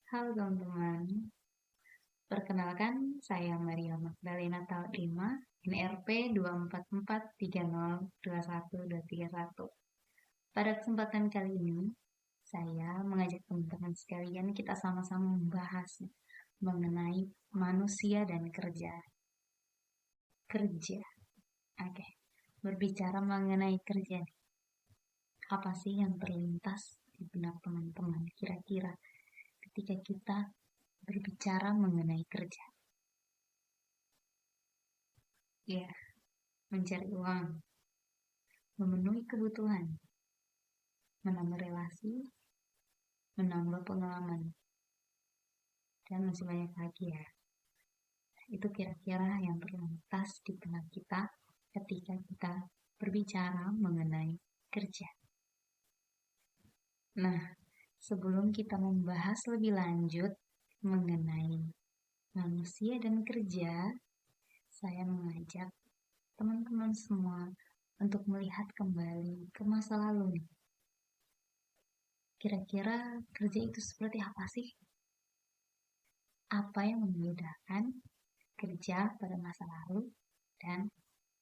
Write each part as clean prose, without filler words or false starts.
Halo teman-teman, perkenalkan saya Maria Magdalena Taudima, NRP 244302121. Pada kesempatan kali ini, saya mengajak teman-teman sekalian kita sama-sama membahas mengenai manusia dan kerja. Kerja, oke. Berbicara mengenai kerja, apa sih yang terlintas di benak teman-teman kira-kira ketika kita berbicara mengenai kerja? Ya, mencari uang, memenuhi kebutuhan, menambah relasi, menambah pengalaman, dan masih banyak lagi ya. Itu kira-kira yang terlintas di benak kita ketika kita berbicara mengenai kerja. Nah, sebelum kita membahas lebih lanjut mengenai manusia dan kerja, saya mengajak teman-teman semua untuk melihat kembali ke masa lalu nih. Kira-kira kerja itu seperti apa sih? Apa yang membedakan kerja pada masa lalu dan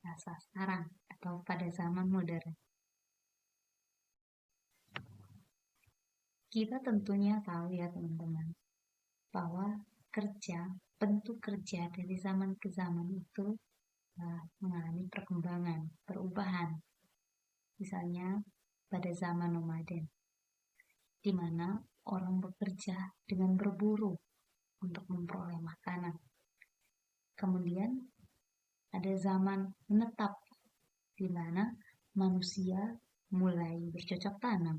masa sekarang atau pada zaman modern? Kita tentunya tahu ya teman-teman, bahwa bentuk kerja dari zaman ke zaman itu mengalami perkembangan, perubahan. Misalnya pada zaman nomaden, di mana orang bekerja dengan berburu untuk memperoleh makanan. Kemudian ada zaman menetap, di mana manusia mulai bercocok tanam,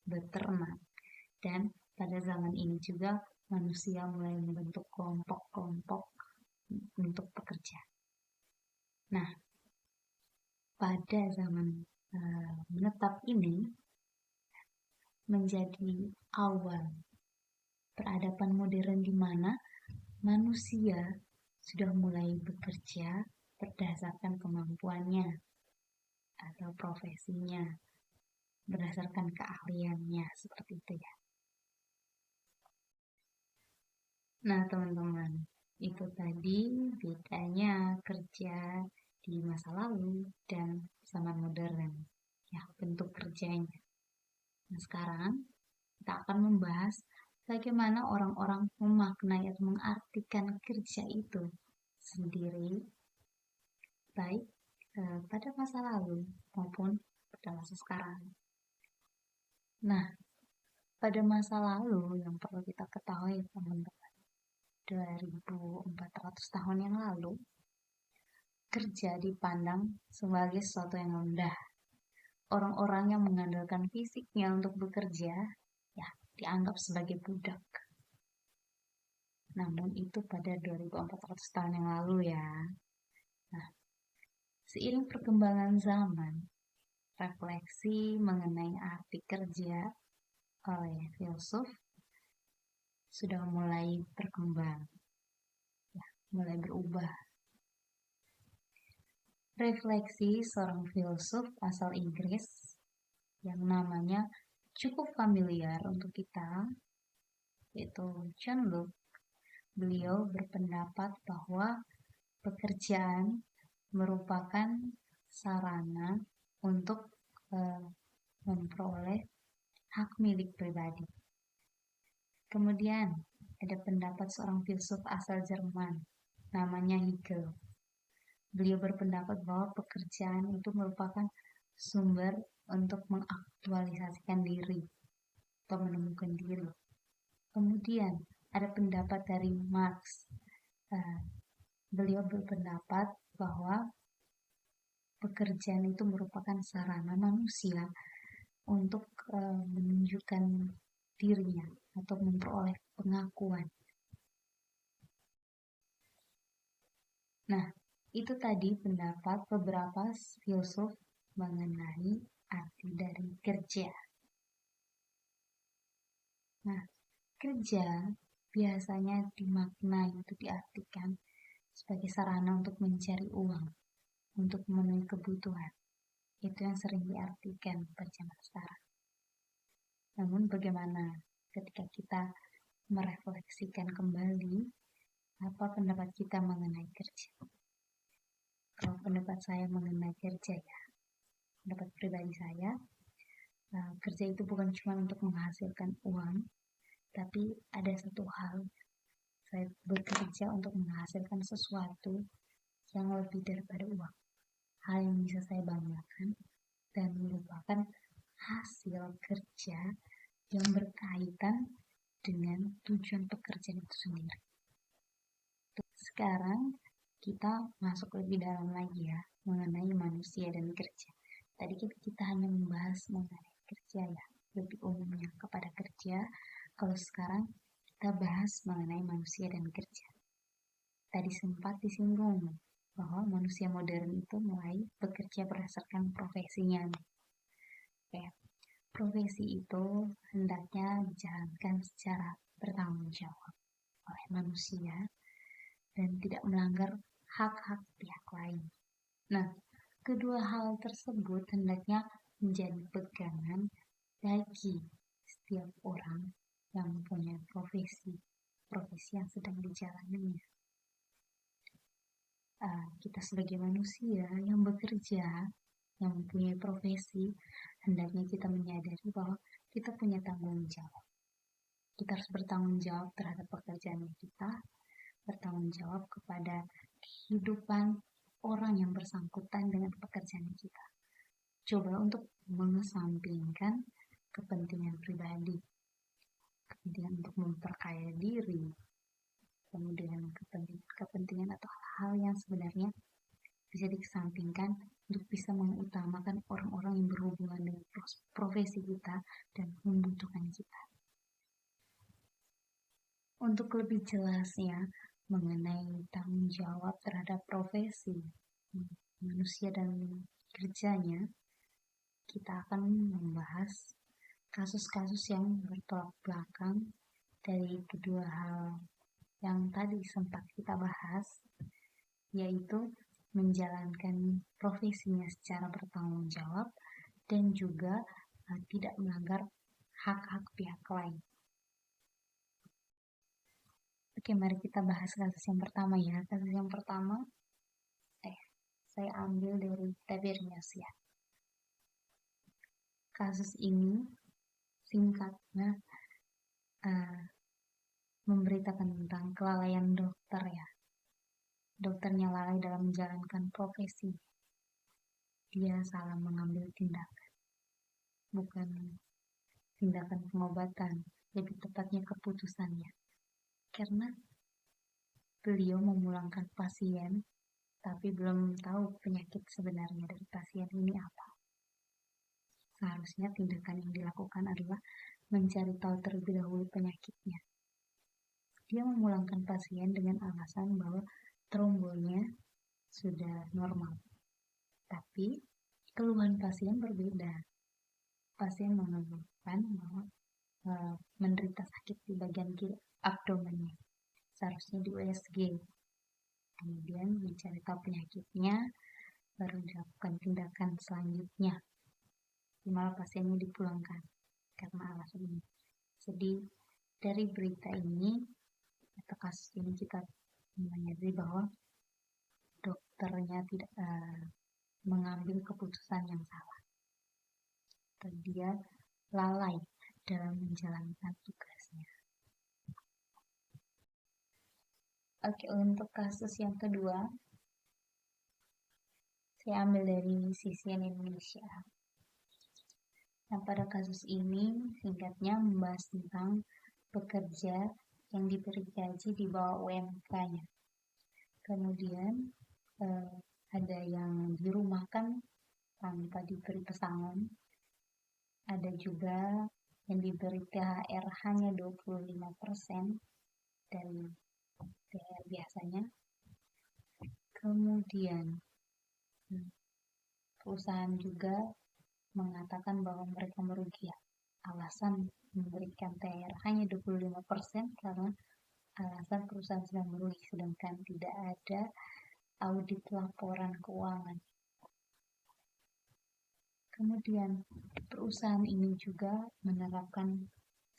beternak, dan pada zaman ini juga manusia mulai membentuk kelompok-kelompok untuk bekerja. Nah, pada zaman menetap ini menjadi awal peradaban modern di mana manusia sudah mulai bekerja berdasarkan kemampuannya atau profesinya, berdasarkan keahliannya, seperti itu ya. Nah teman-teman, itu tadi bedanya kerja di masa lalu dan zaman modern, ya, bentuk kerjanya. Nah sekarang kita akan membahas bagaimana orang-orang memaknai atau mengartikan kerja itu sendiri, baik pada masa lalu maupun pada masa sekarang. Nah, pada masa lalu yang perlu kita ketahui teman-teman, 2400 tahun yang lalu, kerja dipandang sebagai sesuatu yang rendah. Orang-orang yang mengandalkan fisiknya untuk bekerja, ya, dianggap sebagai budak. Namun itu pada 2400 tahun yang lalu ya. Nah, seiring perkembangan zaman, refleksi mengenai arti kerja oleh filsuf sudah mulai berkembang, ya, mulai berubah. Refleksi seorang filsuf asal Inggris yang namanya cukup familiar untuk kita, yaitu John Locke. Beliau berpendapat bahwa pekerjaan merupakan sarana untuk memperoleh hak milik pribadi. Kemudian ada pendapat seorang filsuf asal Jerman, namanya Hegel. Beliau berpendapat bahwa pekerjaan itu merupakan sumber untuk mengaktualisasikan diri atau menemukan diri. Kemudian ada pendapat dari Marx. Beliau berpendapat bahwa pekerjaan itu merupakan sarana manusia untuk menunjukkan dirinya atau memperoleh pengakuan. Nah, itu tadi pendapat beberapa filsuf mengenai arti dari kerja. Nah, kerja biasanya dimaknai atau diartikan sebagai sarana untuk mencari uang, untuk memenuhi kebutuhan. Itu yang sering diartikan pada zaman sekarang. Namun bagaimana ketika kita merefleksikan kembali apa pendapat kita mengenai kerja. Kalau pendapat saya mengenai kerja ya, pendapat pribadi saya, kerja itu bukan cuma untuk menghasilkan uang, tapi ada satu hal, saya bekerja untuk menghasilkan sesuatu yang lebih daripada uang. Hal yang bisa saya banggakan dan merupakan hasil kerja yang berkaitan dengan tujuan pekerjaan itu sendiri. Sekarang kita masuk lebih dalam lagi ya mengenai manusia dan kerja. Tadi kita hanya membahas mengenai kerja ya, lebih umumnya kepada kerja. Kalau sekarang kita bahas mengenai manusia dan kerja. Tadi sempat disinggung bahwa manusia modern itu mulai bekerja berdasarkan profesinya. Ya, profesi itu hendaknya dijalankan secara bertanggung jawab oleh manusia dan tidak melanggar hak-hak pihak lain. Nah, kedua hal tersebut hendaknya menjadi pegangan bagi setiap orang yang mempunyai profesi yang sedang dijalaninya. Kita sebagai manusia yang bekerja, yang mempunyai profesi, hendaknya kita menyadari bahwa kita punya tanggung jawab. Kita harus bertanggung jawab terhadap pekerjaan kita, bertanggung jawab kepada kehidupan orang yang bersangkutan dengan pekerjaan kita. Coba untuk mengesampingkan kepentingan pribadi, kepentingan untuk memperkaya diri, kemudian kepentingan atau hal-hal yang sebenarnya bisa dikesampingkan untuk bisa mengutamakan orang-orang yang berhubungan dengan profesi kita dan membutuhkan kita. Untuk lebih jelasnya mengenai tanggung jawab terhadap profesi manusia dan kerjanya, kita akan membahas kasus-kasus yang bertolak belakang dari kedua hal yang tadi sempat kita bahas, yaitu menjalankan profesinya secara bertanggung jawab dan juga tidak melanggar hak-hak pihak lain. Oke, mari kita bahas kasus yang pertama ya. Kasus yang pertama, saya ambil dari Tiberius ya. Kasus ini singkatnya memberitakan tentang kelalaian dokter ya. Dokternya lalai dalam menjalankan profesi. Dia salah mengambil tindakan. Bukan tindakan pengobatan, lebih tepatnya keputusannya. Karena beliau memulangkan pasien, tapi belum tahu penyakit sebenarnya dari pasien ini apa. Seharusnya tindakan yang dilakukan adalah mencari tahu terlebih dahulu penyakitnya. Dia memulangkan pasien dengan alasan bahwa trombonya sudah normal. Tapi keluhan pasien berbeda. Pasien mengeluhkan bahwa menderita sakit di bagian kiri abdomennya. Seharusnya di USG. Kemudian mencari tahu penyakitnya, baru dilakukan tindakan selanjutnya. Malah pasiennya dipulangkan karena alasan ini. Jadi dari berita ini atau kasus ini kita menyadari bahwa dokternya tidak mengambil keputusan yang salah. Dan dia lalai dalam menjalankan tugasnya. Oke, untuk kasus yang kedua, saya ambil dari CNN Indonesia. Nah, pada kasus ini singkatnya membahas tentang pekerja yang diberi gaji di bawah UMK-nya. Kemudian ada yang dirumahkan tanpa diberi pesangon. Ada juga yang diberi THR hanya 25% dari THR biasanya. Kemudian perusahaan juga mengatakan bahwa mereka merugi. Alasan memberikan THR hanya 25% karena alasan perusahaan sedang merugi, sedangkan tidak ada audit laporan keuangan. Kemudian perusahaan ini juga menerapkan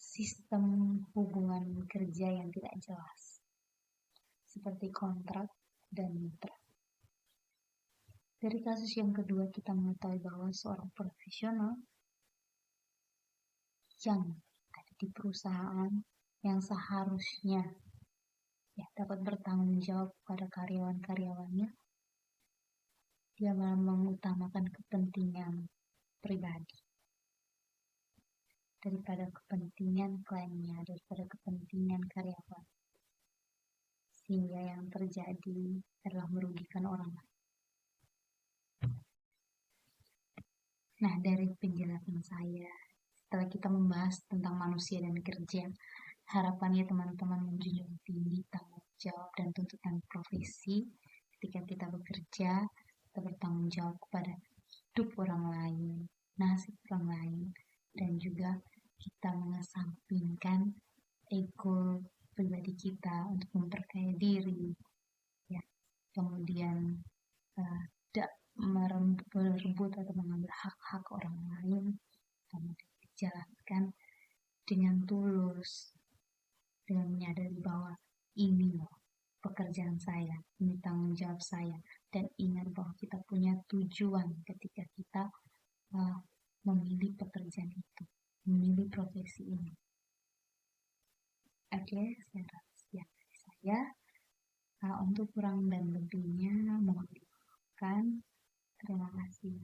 sistem hubungan kerja yang tidak jelas, seperti kontrak dan mitra. Dari kasus yang kedua, kita mengetahui bahwa seorang profesional yang ada di perusahaan yang seharusnya dapat bertanggung jawab pada karyawan-karyawannya, dia malah mengutamakan kepentingan pribadi daripada kepentingan kliennya, daripada kepentingan karyawan, sehingga yang terjadi adalah merugikan orang lain. Nah, dari penjelasan saya, setelah kita membahas tentang manusia dan kerja, harapannya teman-teman menjunjung tinggi tanggung jawab dan tuntutan profesi ketika kita bekerja. Kita bertanggung jawab kepada hidup orang lain, nasib orang lain, dan juga kita mengesampingkan ego pribadi kita untuk memperkaya diri, ya. Kemudian tidak merebut atau mengambil hak-hak orang lain, kemudian dijalankan dengan tulus, dengan menyadari bahwa ini loh pekerjaan saya, ini tanggung jawab saya, dan ingat bahwa kita punya tujuan ketika kita memilih pekerjaan itu, memilih profesi ini. Oke, saya rasa sekian dari saya. Untuk kurang dan lebihnya mohon dimaafkan. Terima kasih.